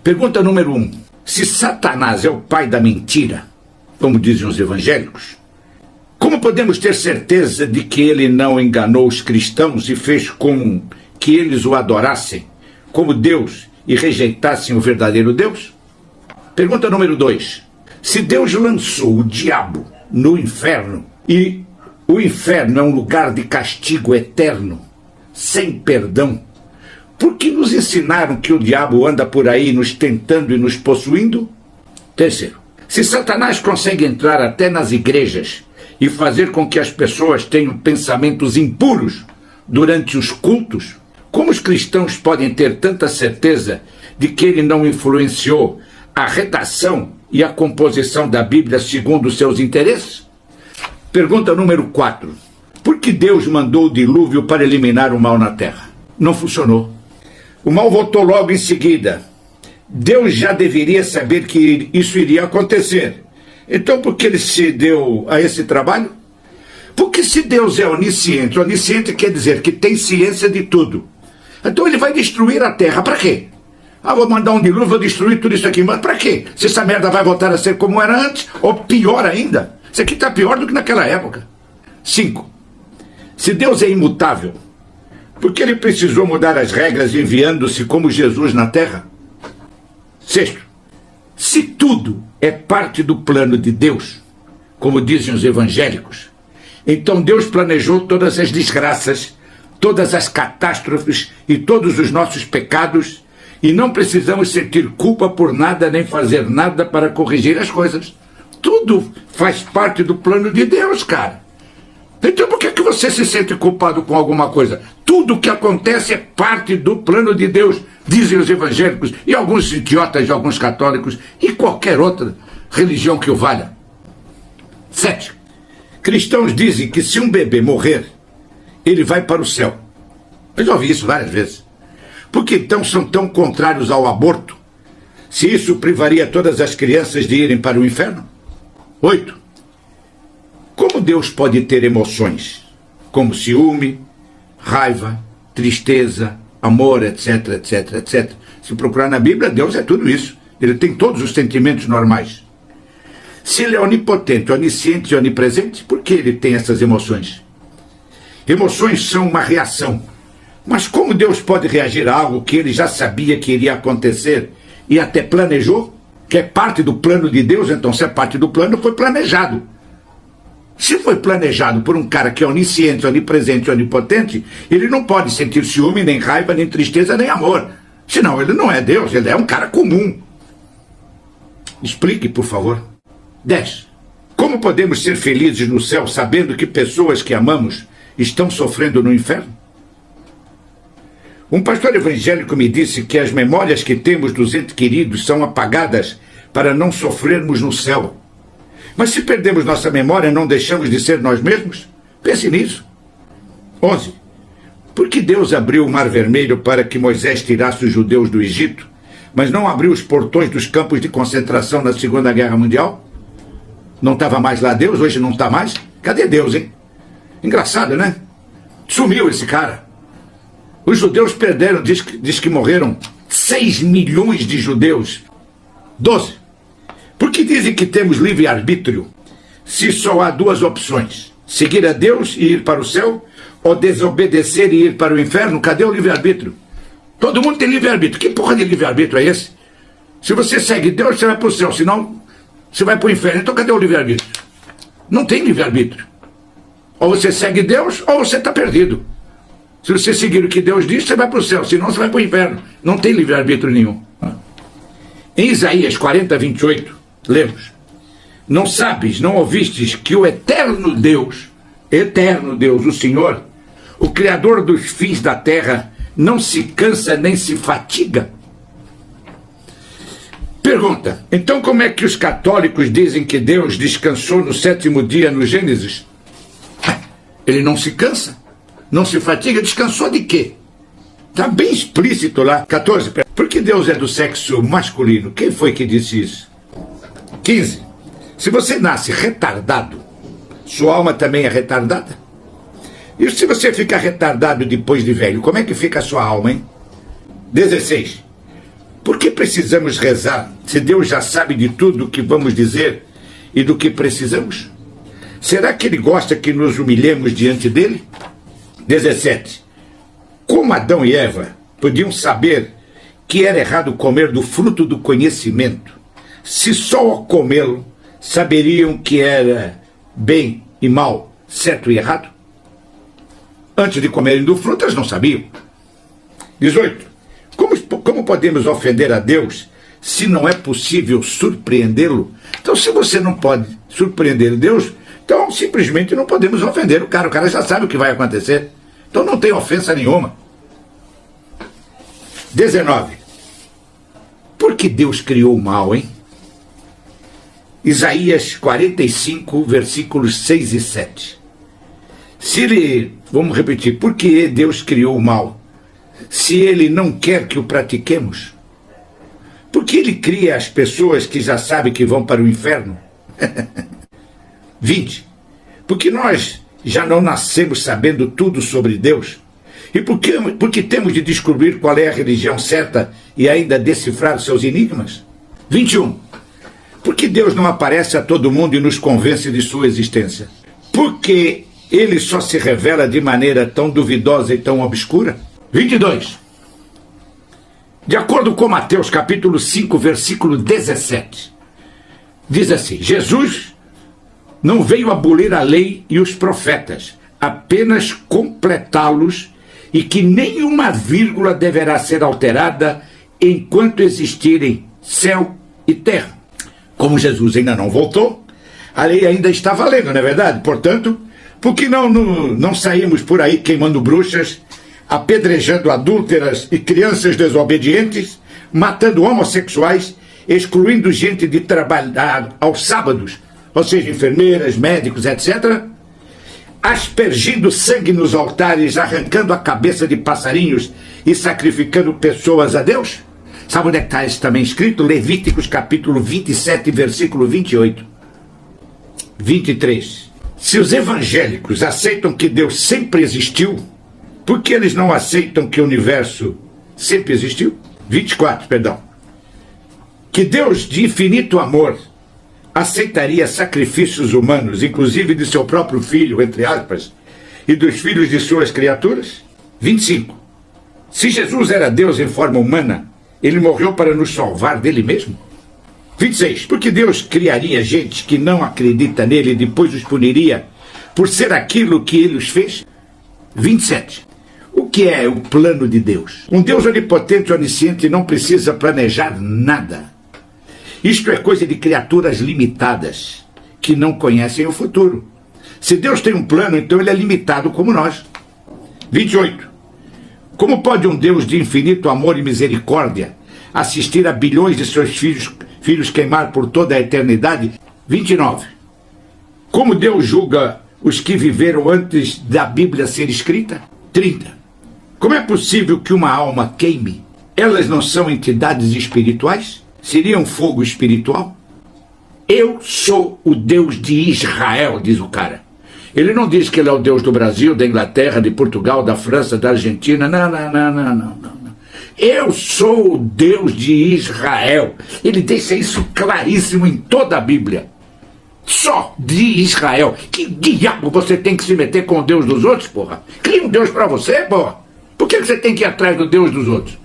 Pergunta número 1. Se Satanás é o pai da mentira, como dizem os evangélicos, como podemos ter certeza de que ele não enganou os cristãos e fez com que eles o adorassem como Deus e rejeitassem o verdadeiro Deus? Pergunta número 2. Se Deus lançou o diabo no inferno e o inferno é um lugar de castigo eterno, sem perdão, por que nos ensinaram que o diabo anda por aí nos tentando e nos possuindo? Terceiro, se Satanás consegue entrar até nas igrejas e fazer com que as pessoas tenham pensamentos impuros durante os cultos, como os cristãos podem ter tanta certeza de que ele não influenciou a redação e a composição da Bíblia segundo os seus interesses? Pergunta número 4. Por que Deus mandou o dilúvio para eliminar o mal na terra? Não funcionou. O mal voltou logo em seguida. Deus já deveria saber que isso iria acontecer. Então por que ele se deu a esse trabalho? Porque se Deus é onisciente, onisciente quer dizer que tem ciência de tudo. Então ele vai destruir a terra. Para quê? Vou mandar um dilúvio, vou destruir tudo isso aqui. Mas para quê? Se essa merda vai voltar a ser como era antes, ou pior ainda. Isso aqui está pior do que naquela época. 5. Se Deus é imutável, por que ele precisou mudar as regras enviando-se como Jesus na terra? 6. Se tudo é parte do plano de Deus, como dizem os evangélicos, então Deus planejou todas as desgraças, todas as catástrofes e todos os nossos pecados, e não precisamos sentir culpa por nada nem fazer nada para corrigir as coisas. Tudo faz parte do plano de Deus, cara. Então por que você se sente culpado com alguma coisa? Tudo que acontece é parte do plano de Deus, dizem os evangélicos e alguns idiotas de alguns católicos e qualquer outra religião que o valha. 7. Cristãos dizem que se um bebê morrer, ele vai para o céu. Eu já ouvi isso várias vezes. Por que então são tão contrários ao aborto? Se isso privaria todas as crianças de irem para o inferno? 8. Como Deus pode ter emoções, como ciúme, raiva, tristeza, amor, etc, etc, etc? Se procurar na Bíblia, Deus é tudo isso. Ele tem todos os sentimentos normais. Se ele é onipotente, onisciente e onipresente, por que ele tem essas emoções? Emoções são uma reação. Mas como Deus pode reagir a algo que ele já sabia que iria acontecer e até planejou? Que é parte do plano de Deus, então se é parte do plano, foi planejado. Se foi planejado por um cara que é onisciente, onipresente e onipotente, ele não pode sentir ciúme, nem raiva, nem tristeza, nem amor. Senão ele não é Deus, ele é um cara comum. Explique, por favor. 10. Como podemos ser felizes no céu sabendo que pessoas que amamos estão sofrendo no inferno? Um pastor evangélico me disse que as memórias que temos dos entes queridos são apagadas para não sofrermos no céu. Mas se perdemos nossa memória, não deixamos de ser nós mesmos? Pense nisso. 11. Por que Deus abriu o Mar Vermelho para que Moisés tirasse os judeus do Egito, mas não abriu os portões dos campos de concentração na Segunda Guerra Mundial? Não estava mais lá Deus, hoje não está mais? Cadê Deus, hein? Engraçado, né? Sumiu esse cara. Os judeus perderam, diz que morreram 6 milhões de judeus. 12. Por que dizem que temos livre-arbítrio se só há 2 opções? Seguir a Deus e ir para o céu, ou desobedecer e ir para o inferno? Cadê o livre-arbítrio? Todo mundo tem livre-arbítrio. Que porra de livre-arbítrio é esse? Se você segue Deus, você vai para o céu, senão você vai para o inferno. Então cadê o livre-arbítrio? Não tem livre-arbítrio. Ou você segue Deus, ou você está perdido. Se você seguir o que Deus diz, você vai para o céu, senão você vai para o inferno. Não tem livre-arbítrio nenhum. Em Isaías 40, 28, lemos: Não sabes, não ouvistes que o eterno Deus, o Senhor, o Criador dos fins da terra, não se cansa nem se fatiga? Pergunta: então como é que os católicos dizem que Deus descansou no 7º dia no Gênesis? Ele não se cansa, não se fatiga, descansou de quê? Está bem explícito lá. 14. Por que Deus é do sexo masculino? Quem foi que disse isso? 15. Se você nasce retardado, sua alma também é retardada? E se você ficar retardado depois de velho, como é que fica a sua alma, hein? 16. Por que precisamos rezar se Deus já sabe de tudo o que vamos dizer e do que precisamos? Será que Ele gosta que nos humilhemos diante dEle? 17. Como Adão e Eva podiam saber que era errado comer do fruto do conhecimento, se só ao comê-lo saberiam que era bem e mal, certo e errado? Antes de comerem do fruto, eles não sabiam. 18. Como podemos ofender a Deus se não é possível surpreendê-lo? Então, se você não pode surpreender Deus, então simplesmente não podemos ofender o cara. O cara já sabe o que vai acontecer. Então não tem ofensa nenhuma. 19. Por que Deus criou o mal, hein? Isaías 45, versículos 6 e 7. Vamos repetir, por que Deus criou o mal? Se Ele não quer que o pratiquemos? Por que Ele cria as pessoas que já sabem que vão para o inferno? 20. Porque nós já não nascemos sabendo tudo sobre Deus? E porque temos de descobrir qual é a religião certa e ainda decifrar seus enigmas? 21. Porque Deus não aparece a todo mundo e nos convence de sua existência? Porque Ele só se revela de maneira tão duvidosa e tão obscura? 22. De acordo com Mateus capítulo 5, versículo 17, diz assim: Jesus não veio abolir a lei e os profetas, apenas completá-los, e que nenhuma vírgula deverá ser alterada enquanto existirem céu e terra. Como Jesus ainda não voltou, a lei ainda está valendo, não é verdade? Portanto, por que não saímos por aí queimando bruxas, apedrejando adúlteras e crianças desobedientes, matando homossexuais, excluindo gente de trabalhar aos sábados, ou seja, enfermeiras, médicos, etc., aspergindo sangue nos altares, arrancando a cabeça de passarinhos e sacrificando pessoas a Deus? Sabe onde é que está isso também escrito? Levíticos capítulo 27, versículo 28. 23. Se os evangélicos aceitam que Deus sempre existiu, por que eles não aceitam que o universo sempre existiu? 24, perdão. Que Deus de infinito amor aceitaria sacrifícios humanos, inclusive de seu próprio filho, entre aspas, e dos filhos de suas criaturas? 25. Se Jesus era Deus em forma humana, Ele morreu para nos salvar dele mesmo? 26. Porque Deus criaria gente que não acredita nele e depois os puniria por ser aquilo que ele os fez? 27. O que é o plano de Deus? Um Deus onipotente e onisciente não precisa planejar nada. Isto é coisa de criaturas limitadas, que não conhecem o futuro. Se Deus tem um plano, então Ele é limitado como nós. 28. Como pode um Deus de infinito amor e misericórdia assistir a bilhões de seus filhos queimar por toda a eternidade? 29. Como Deus julga os que viveram antes da Bíblia ser escrita? 30. Como é possível que uma alma queime? Elas não são entidades espirituais? Seria um fogo espiritual? Eu sou o Deus de Israel, diz o cara. Ele não diz que ele é o Deus do Brasil, da Inglaterra, de Portugal, da França, da Argentina. Não. Eu sou o Deus de Israel. Ele deixa isso claríssimo em toda a Bíblia. Só de Israel. Que diabo você tem que se meter com o Deus dos outros, porra? Cria um Deus pra você, porra. Por que você tem que ir atrás do Deus dos outros?